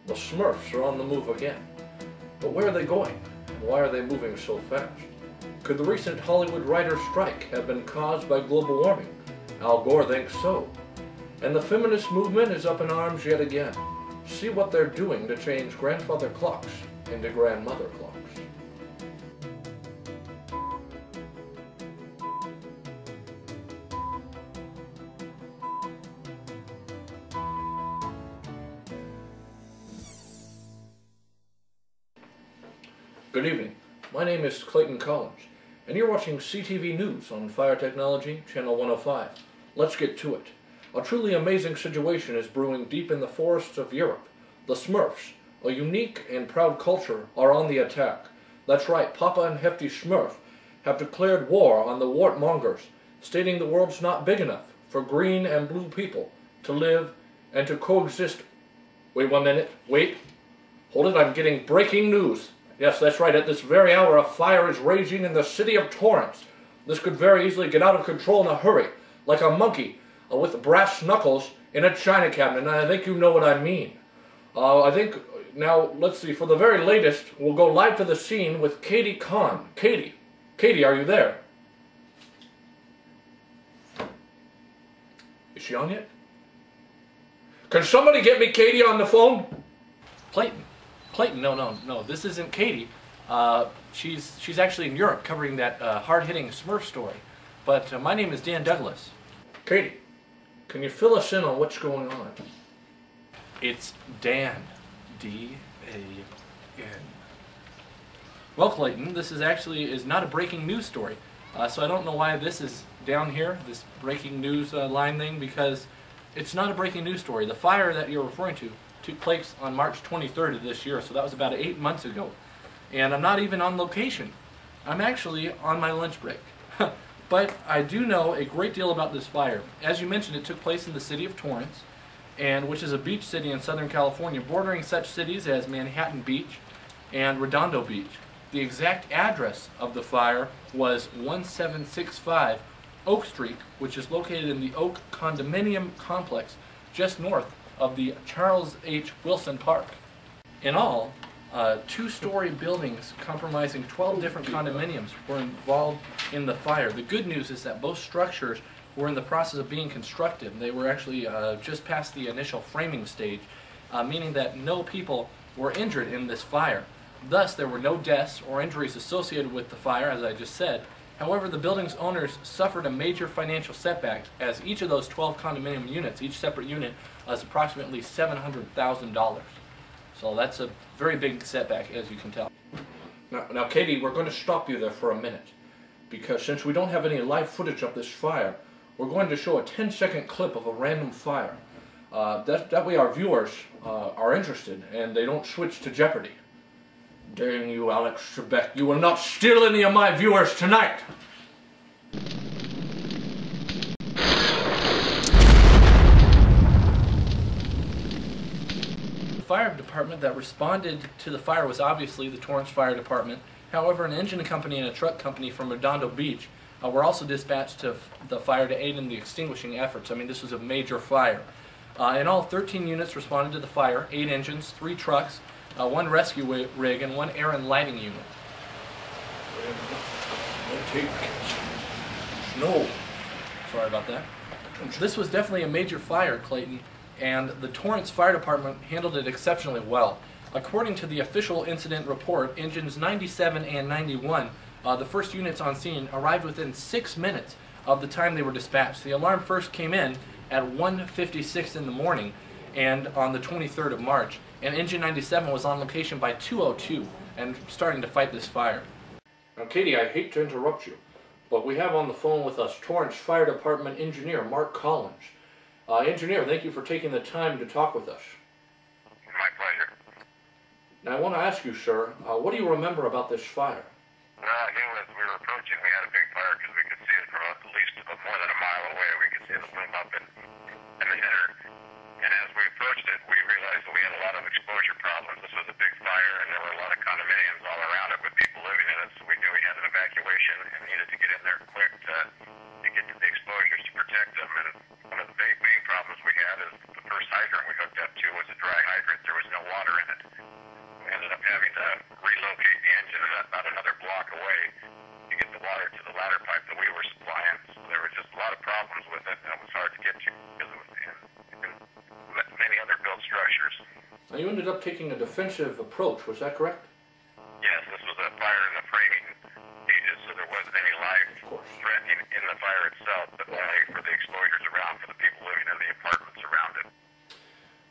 The Smurfs are on the move again. But where are they going? And why are they moving so fast? Could the recent Hollywood writer strike have been caused by global warming? Al Gore thinks so. And the feminist movement is up in arms yet again. See what they're doing to change grandfather clocks into grandmother clocks. Good evening. My name is Clayton Collins, and you're watching CTV News on Fire Technology, Channel 105. Let's get to it. A truly amazing situation is brewing deep in the forests of Europe. The Smurfs, a unique and proud culture, are on the attack. That's right, Papa and Hefty Smurf have declared war on the wartmongers, stating the world's not big enough for green and blue people to live and to coexist. Wait 1 minute. Wait. Hold it, I'm getting breaking news. Yes, that's right. At this very hour, a fire is raging in the city of Torrance. This could very easily get out of control in a hurry, like a monkey with brass knuckles in a china cabinet, and I think you know what I mean. Now, let's see, for the very latest, we'll go live to the scene with Katie Kahn. Katie, are you there? Is she on yet? Can somebody get me Katie on the phone? Clayton, no, this isn't Katie. She's actually in Europe covering that hard-hitting Smurf story. But my name is Dan Douglas. Katie, can you fill us in on what's going on? It's Dan. D-A-N. Well, Clayton, this is not a breaking news story. So I don't know why this is down here, this breaking news line thing, because it's not a breaking news story. The fire that you're referring to took place on March 23rd of this year, so that was about 8 months ago. And I'm not even on location. I'm actually on my lunch break. But I do know a great deal about this fire. As you mentioned, it took place in the city of Torrance, which is a beach city in Southern California, bordering such cities as Manhattan Beach and Redondo Beach. The exact address of the fire was 1765 Oak Street, which is located in the Oak Condominium Complex just north of the Charles H. Wilson Park. In all, 2-story buildings comprising 12 different condominiums were involved in the fire. The good news is that both structures were in the process of being constructed. They were actually just past the initial framing stage, meaning that no people were injured in this fire. Thus, there were no deaths or injuries associated with the fire, as I just said. However, the building's owners suffered a major financial setback, as each of those 12 condominium units, each separate unit, was approximately $700,000. So that's a very big setback, as you can tell. Now, Katie, we're going to stop you there for a minute, because since we don't have any live footage of this fire, we're going to show a 10-second clip of a random fire. That way our viewers are interested, and they don't switch to Jeopardy. Dang you, Alex Trebek. You will not steal any of my viewers tonight! The fire department that responded to the fire was obviously the Torrance Fire Department. However, an engine company and a truck company from Redondo Beach were also dispatched to the fire to aid in the extinguishing efforts. I mean, this was a major fire. In all, 13 units responded to the fire, 8 engines, 3 trucks, 1 rescue rig, and 1 air and lighting unit. Snow. Sorry about that. This was definitely a major fire, Clayton, and the Torrance Fire Department handled it exceptionally well. According to the official incident report, engines 97 and 91, the first units on scene, arrived within 6 minutes of the time they were dispatched. The alarm first came in at 1:56 in the morning, and on the 23rd of March, and engine 97 was on location by 2:02 and starting to fight this fire. Now, Katie, I hate to interrupt you, but we have on the phone with us Torrance Fire Department engineer Mark Collins. Engineer, thank you for taking the time to talk with us. My pleasure. Now, I want to ask you, sir, what do you remember about this fire? Well, I knew as we were approaching, we had a big fire because we could see it from at least more than a mile away. We could see the flame up in the header. And as we approached it, we realized that we had a lot of exposure problems. This was a big fire, and there were a lot of condominiums all around it with people living in it, so we knew we had an evacuation and needed to get in there quick to get to the exposures to protect them. And one of the main problems we had is the first hydrant we hooked up to was a dry hydrant. There was no water in Now, you ended up taking a defensive approach, was that correct? Yes, this was a fire in the framing stages, so there wasn't any live threat in the fire itself, but only for the exposures around, for the people living in the apartments around it.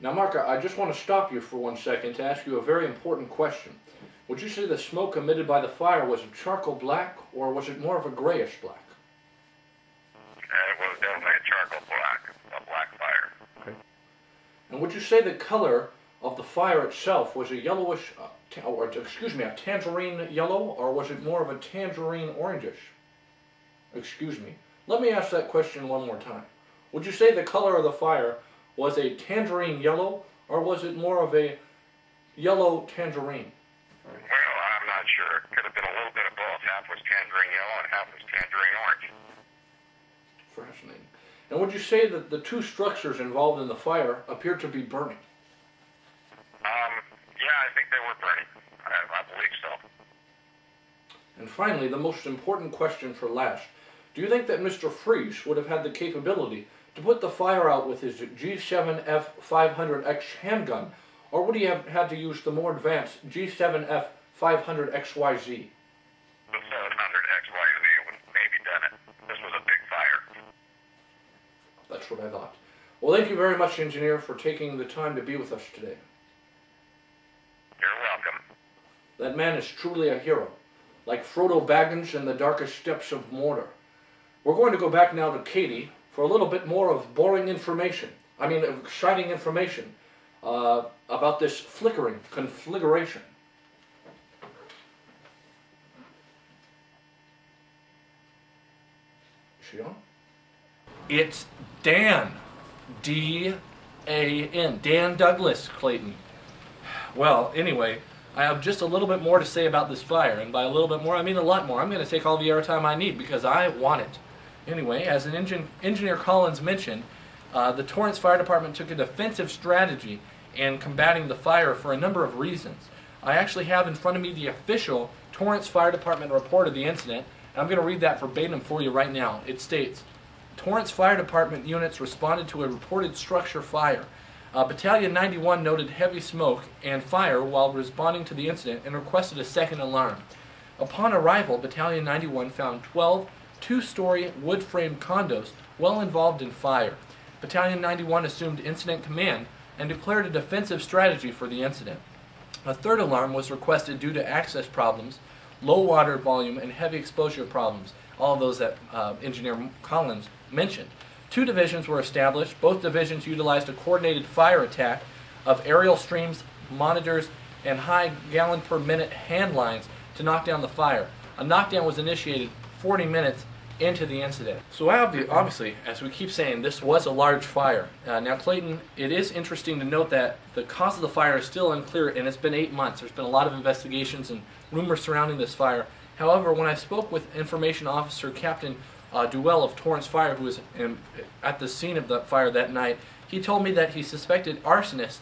Now, Mark, I just want to stop you for 1 second to ask you a very important question. Would you say the smoke emitted by the fire was a charcoal black, or was it more of a grayish black? It was definitely a charcoal black, a black fire. Okay. And would you say the color of the fire itself was a yellowish, a tangerine yellow, or was it more of a tangerine orangish? Excuse me. Let me ask that question one more time. Would you say the color of the fire was a tangerine yellow, or was it more of a yellow tangerine? Well, I'm not sure. It could have been a little bit of both. Half was tangerine yellow and half was tangerine orange. Fascinating. And would you say that the 2 structures involved in the fire appeared to be burning? Yeah, I think they were burning. I believe so. And finally, the most important question for last. Do you think that Mr. Freeze would have had the capability to put the fire out with his G7F 500X handgun, or would he have had to use the more advanced G7F 500XYZ? The 700XYZ would maybe done it. This was a big fire. That's what I thought. Well, thank you very much, engineer, for taking the time to be with us today. You're welcome. That man is truly a hero, like Frodo Baggins in the darkest steps of Mordor. We're going to go back now to Katie for a little bit more of boring information. Exciting information about this flickering conflagration. Is she on? It's Dan. D-A-N. Dan Douglas, Clayton. Well, anyway, I have just a little bit more to say about this fire, and by a little bit more, I mean a lot more. I'm going to take all the airtime I need because I want it. Anyway, as Engineer Collins mentioned, the Torrance Fire Department took a defensive strategy in combating the fire for a number of reasons. I actually have in front of me the official Torrance Fire Department report of the incident, and I'm going to read that verbatim for you right now. It states, Torrance Fire Department units responded to a reported structure fire. Battalion 91 noted heavy smoke and fire while responding to the incident and requested a second alarm. Upon arrival, Battalion 91 found 12 two-story wood-framed condos well involved in fire. Battalion 91 assumed incident command and declared a defensive strategy for the incident. A third alarm was requested due to access problems, low water volume, and heavy exposure problems, all of those that Engineer Collins mentioned. 2 divisions were established. Both divisions utilized a coordinated fire attack of aerial streams, monitors, and high gallon per minute hand lines to knock down the fire. A knockdown was initiated 40 minutes into the incident. So obviously, as we keep saying, this was a large fire. Now, Clayton, it is interesting to note that the cause of the fire is still unclear, and it's been 8 months. There's been a lot of investigations and rumors surrounding this fire. However, when I spoke with Information Officer Captain Duell of Torrance Fire, who was at the scene of the fire that night, he told me that he suspected arsonists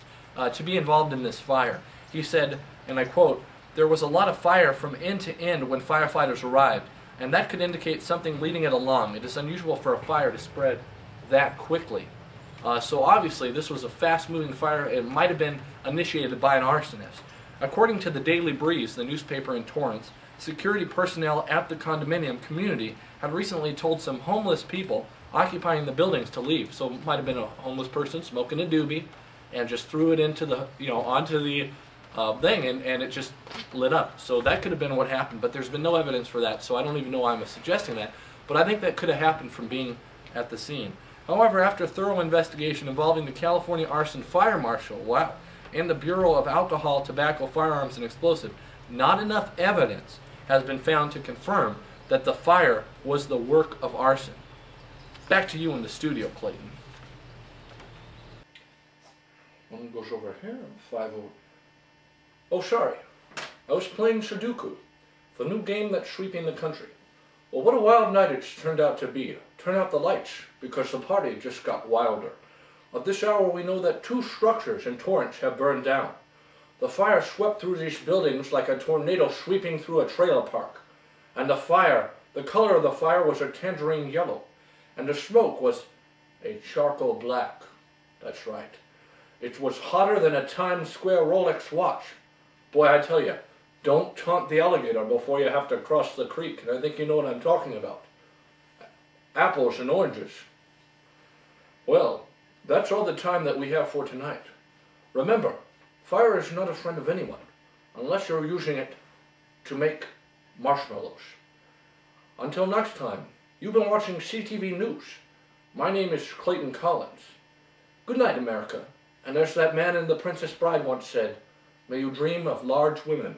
to be involved in this fire. He said, and I quote, "There was a lot of fire from end to end when firefighters arrived, and that could indicate something leading it along. It is unusual for a fire to spread that quickly." So obviously this was a fast-moving fire. It might have been initiated by an arsonist. According to the Daily Breeze, the newspaper in Torrance, security personnel at the condominium community had recently told some homeless people occupying the buildings to leave. So it might have been a homeless person smoking a doobie and just threw it into the, onto the thing, and it just lit up. So that could have been what happened, but there's been no evidence for that, so I don't even know why I'm suggesting that. But I think that could have happened from being at the scene. However, after thorough investigation involving the California Arson Fire Marshal, wow, and the Bureau of Alcohol, Tobacco, Firearms, and Explosive, not enough evidence has been found to confirm that the fire was the work of arson. Back to you in the studio, Clayton. One goes over here, 5-0. Oh, sorry. I was playing Sudoku, the new game that's sweeping the country. Well, what a wild night it's turned out to be. Turn out the lights, because the party just got wilder. At this hour, we know that 2 structures in Torrance have burned down. The fire swept through these buildings like a tornado sweeping through a trailer park. And the color of the fire was a tangerine yellow, and the smoke was a charcoal black. That's right. It was hotter than a Times Square Rolex watch. Boy, I tell you, don't taunt the alligator before you have to cross the creek, and I think you know what I'm talking about. Apples and oranges. Well, that's all the time that we have for tonight. Remember, fire is not a friend of anyone, unless you're using it to make marshmallows. Until next time, you've been watching CTV News. My name is Clayton Collins. Good night, America. And as that man in The Princess Bride once said, may you dream of large women.